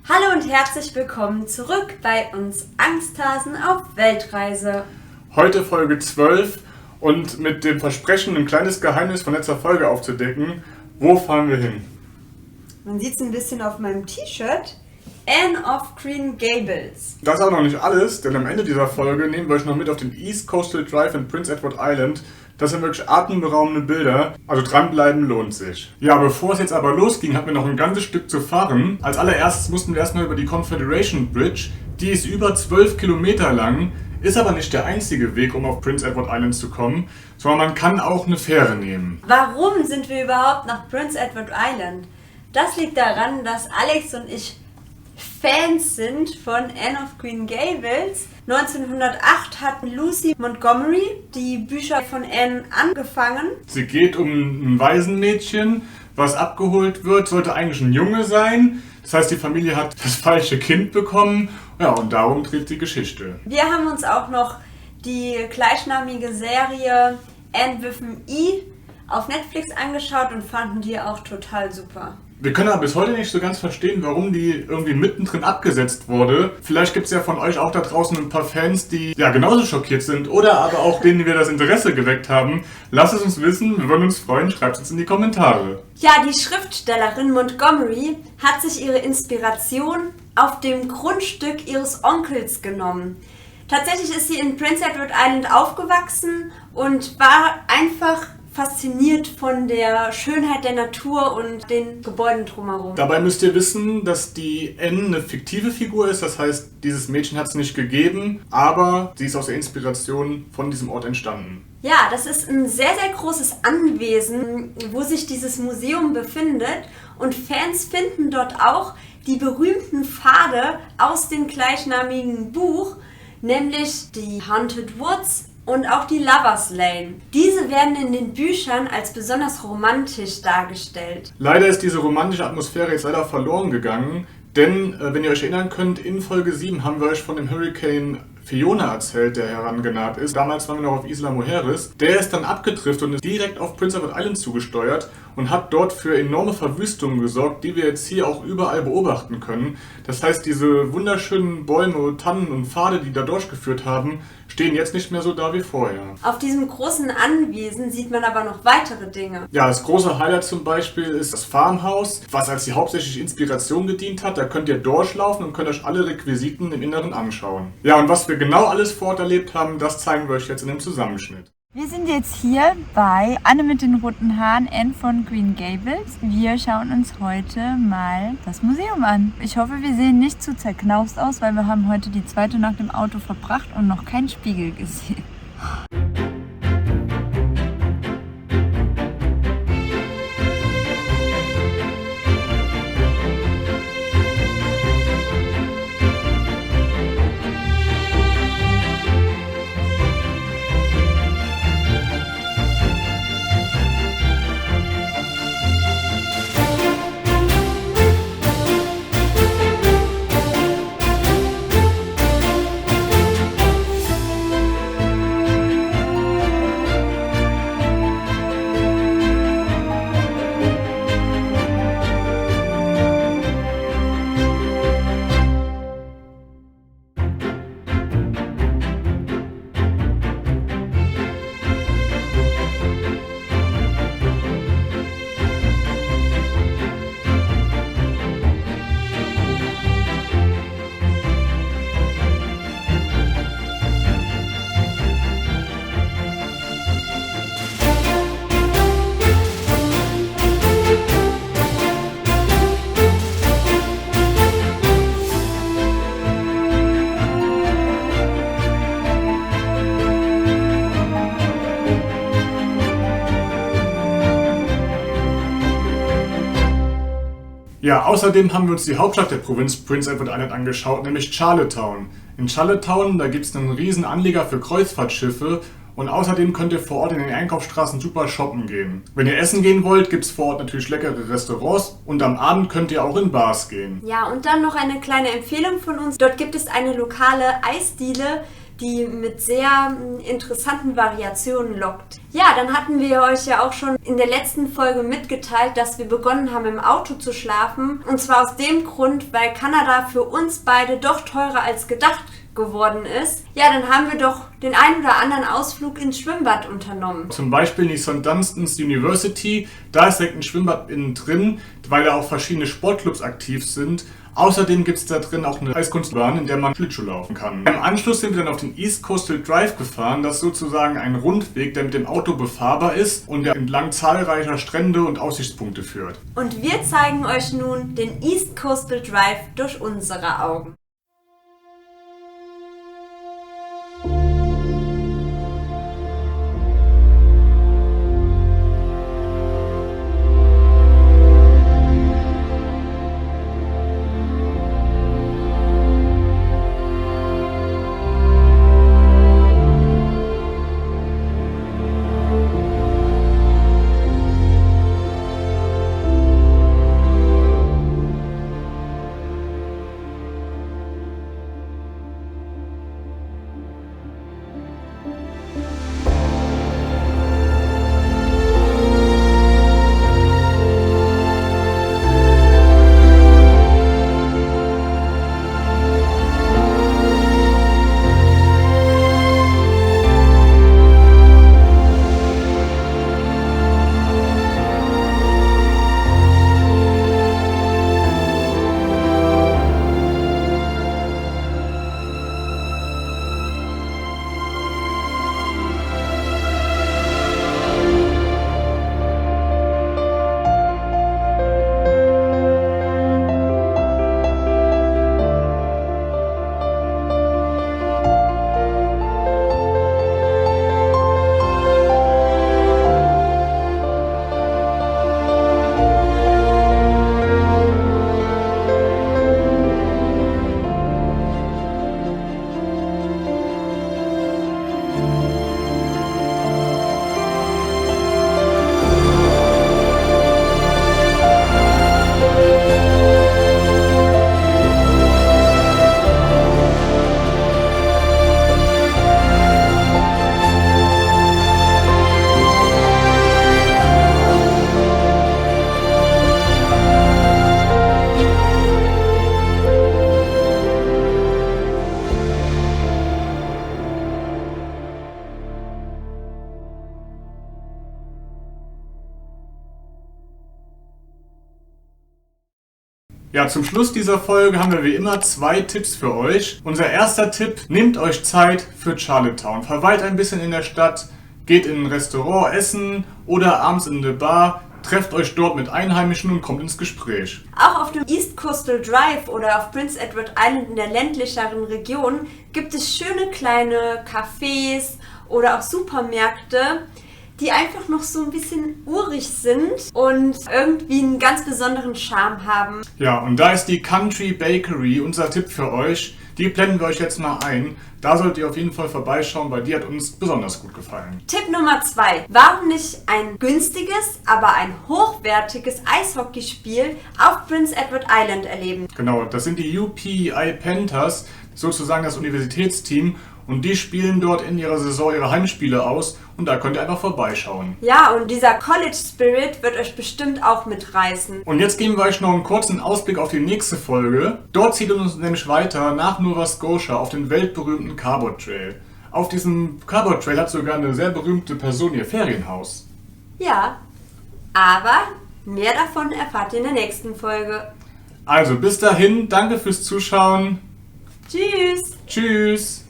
Hallo und herzlich willkommen zurück bei uns Angsthasen auf Weltreise. Heute Folge 12 und mit dem Versprechen, ein kleines Geheimnis von letzter Folge aufzudecken. Wo fahren wir hin? Man sieht es ein bisschen auf meinem T-Shirt. Anne of Green Gables. Das ist auch noch nicht alles, denn am Ende dieser Folge nehmen wir euch noch mit auf den East Coastal Drive in Prince Edward Island. Das sind wirklich atemberaubende Bilder, also dranbleiben lohnt sich. Ja, bevor es jetzt aber losging, hatten wir noch ein ganzes Stück zu fahren. Als allererstes mussten wir erstmal über die Confederation Bridge. Die ist über 12 Kilometer lang, ist aber nicht der einzige Weg, um auf Prince Edward Island zu kommen, sondern man kann auch eine Fähre nehmen. Warum sind wir überhaupt nach Prince Edward Island? Das liegt daran, dass Alex und ich Fans sind von Anne of Green Gables. 1908 hat Lucy Montgomery die Bücher von Anne angefangen. Sie geht um ein Waisenmädchen, was abgeholt wird, sollte eigentlich ein Junge sein. Das heißt, die Familie hat das falsche Kind bekommen. Ja, und darum dreht die Geschichte. Wir haben uns auch noch die gleichnamige Serie Anne with an E auf Netflix angeschaut und fanden die auch total super. Wir können aber bis heute nicht so ganz verstehen, warum die irgendwie mittendrin abgesetzt wurde. Vielleicht gibt es ja von euch auch da draußen ein paar Fans, die ja genauso schockiert sind oder aber auch denen wir das Interesse geweckt haben. Lasst es uns wissen, wir würden uns freuen, schreibt es uns in die Kommentare. Ja, die Schriftstellerin Montgomery hat sich ihre Inspiration auf dem Grundstück ihres Onkels genommen. Tatsächlich ist sie in Prince Edward Island aufgewachsen und war einfach fasziniert von der Schönheit der Natur und den Gebäuden drumherum. Dabei müsst ihr wissen, dass die Anne eine fiktive Figur ist. Das heißt, dieses Mädchen hat es nicht gegeben, aber sie ist aus der Inspiration von diesem Ort entstanden. Ja, das ist ein sehr, sehr großes Anwesen, wo sich dieses Museum befindet. Und Fans finden dort auch die berühmten Pfade aus dem gleichnamigen Buch, nämlich die Haunted Woods und auch die Lovers Lane. Diese werden in den Büchern als besonders romantisch dargestellt. Leider ist diese romantische Atmosphäre jetzt leider verloren gegangen, denn, wenn ihr euch erinnern könnt, in Folge 7 haben wir euch von dem Hurricane Fiona erzählt, der herangenaht ist. Damals waren wir noch auf Isla Mujeres. Der ist dann abgedriftet und ist direkt auf Prince Edward Island zugesteuert und hat dort für enorme Verwüstungen gesorgt, die wir jetzt hier auch überall beobachten können. Das heißt, diese wunderschönen Bäume, Tannen und Pfade, die da durchgeführt haben, stehen jetzt nicht mehr so da wie vorher. Auf diesem großen Anwesen sieht man aber noch weitere Dinge. Ja, das große Highlight zum Beispiel ist das Farmhaus, was als die hauptsächliche Inspiration gedient hat. Da könnt ihr durchlaufen und könnt euch alle Requisiten im Inneren anschauen. Ja, und was wir genau alles vor Ort erlebt haben, das zeigen wir euch jetzt in dem Zusammenschnitt. Wir sind jetzt hier bei Anne mit den roten Haaren, Anne von Green Gables. Wir schauen uns heute mal das Museum an. Ich hoffe, wir sehen nicht zu zerknaust aus, weil wir haben heute die zweite Nacht im Auto verbracht und noch keinen Spiegel gesehen. Ja, außerdem haben wir uns die Hauptstadt der Provinz Prince Edward Island angeschaut, nämlich Charlottetown. In Charlottetown, da gibt es einen riesen Anleger für Kreuzfahrtschiffe und außerdem könnt ihr vor Ort in den Einkaufsstraßen super shoppen gehen. Wenn ihr essen gehen wollt, gibt es vor Ort natürlich leckere Restaurants und am Abend könnt ihr auch in Bars gehen. Ja, und dann noch eine kleine Empfehlung von uns. Dort gibt es eine lokale Eisdiele die mit sehr interessanten Variationen lockt. Ja, dann hatten wir euch ja auch schon in der letzten Folge mitgeteilt, dass wir begonnen haben, im Auto zu schlafen. Und zwar aus dem Grund, weil Kanada für uns beide doch teurer als gedacht geworden ist. Ja, dann haben wir doch den einen oder anderen Ausflug ins Schwimmbad unternommen. Zum Beispiel in die St. Dunstan's University, da ist direkt ein Schwimmbad innen drin, weil da auch verschiedene Sportclubs aktiv sind. Außerdem gibt es da drin auch eine Eiskunstbahn, in der man Schlittschuh laufen kann. Im Anschluss sind wir dann auf den East Coastal Drive gefahren. Das ist sozusagen ein Rundweg, der mit dem Auto befahrbar ist und der entlang zahlreicher Strände und Aussichtspunkte führt. Und wir zeigen euch nun den East Coastal Drive durch unsere Augen. Ja, zum Schluss dieser Folge haben wir wie immer 2 Tipps für euch. Unser erster Tipp: Nehmt euch Zeit für Charlottetown. Verweilt ein bisschen in der Stadt, geht in ein Restaurant essen oder abends in eine Bar. Trefft euch dort mit Einheimischen und kommt ins Gespräch. Auch auf dem East Coastal Drive oder auf Prince Edward Island in der ländlicheren Region gibt es schöne kleine Cafés oder auch Supermärkte, die einfach noch so ein bisschen urig sind und irgendwie einen ganz besonderen Charme haben. Ja, und da ist die Country Bakery unser Tipp für euch. Die blenden wir euch jetzt mal ein. Da solltet ihr auf jeden Fall vorbeischauen, weil die hat uns besonders gut gefallen. Tipp Nummer 2. Warum nicht ein günstiges, aber ein hochwertiges Eishockeyspiel auf Prince Edward Island erleben? Genau, das sind die UPI Panthers, sozusagen das Universitätsteam. Und die spielen dort in ihrer Saison ihre Heimspiele aus und da könnt ihr einfach vorbeischauen. Ja, und dieser College Spirit wird euch bestimmt auch mitreißen. Und jetzt geben wir euch noch einen kurzen Ausblick auf die nächste Folge. Dort zieht uns nämlich weiter nach Nova Scotia auf den weltberühmten Cabot Trail. Auf diesem Cabot Trail hat sogar eine sehr berühmte Person ihr Ferienhaus. Ja, aber mehr davon erfahrt ihr in der nächsten Folge. Also bis dahin, danke fürs Zuschauen. Tschüss! Tschüss!